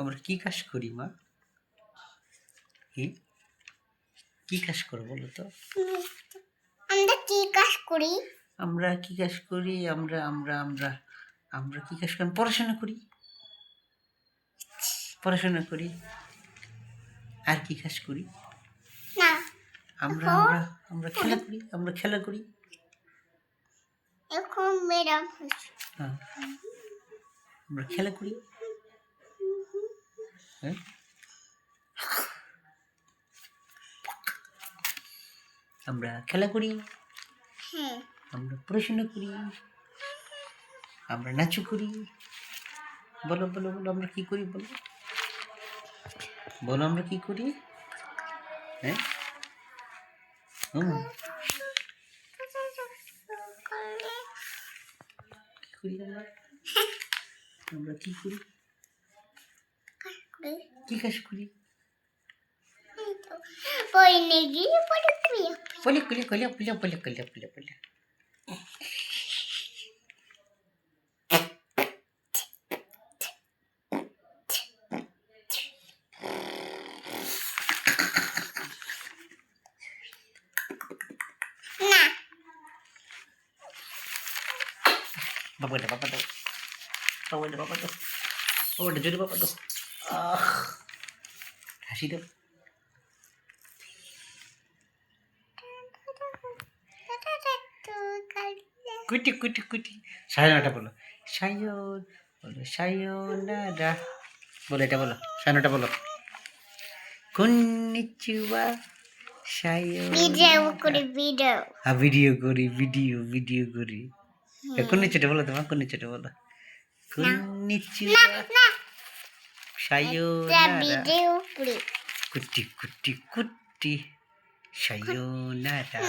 আমরা কি কাজ করি মা? কি কাজ করো বলো তো? আমরা কি কাজ করি? আমরা কি কাজ করি? আমরা আমরা আমরা আমরা কি কাজ করি? পড়াশোনা করি। পড়াশোনা করি। আর কি কাজ করি? না, আমরা আমরা আমরা খেলা করি। আমরা খেলা করি। এখন ম্যাডাম হ্যাঁ, আমরা খেলা করি। হ্যাঁ, আমরা খেলা করি। হ্যাঁ, আমরা পড়াশোনা করি। আমরা নাচু করি। বলো বলো বলো আমরা কি করি বলো? বলো আমরা কি করি? হ্যাঁ, কি করি আমরা? আমরা কি করি? কি কাজ করি? বলে কলে কলে বলে বলে কলে বলে বলে বাবা বাবা দাও বাবা বাবা দাও বাবা জোরে বাবা দাও হাসি দাও কুটি কুটি কুটি সায়নটা বলো সায়ন বলো সায়নারা বলো এটা বলো সায়নটা বলো কন্নিচিওয়া সায়ন ভিডিও করি ভিডিও ভিডিও করি ভিডিও করি কন্নিচিটা বলো তোমার কন্নিচিটা বলো কন্নিচিওয়া সায়নারা ভিডিও করি কুটি কুটি কুটি সায়নারা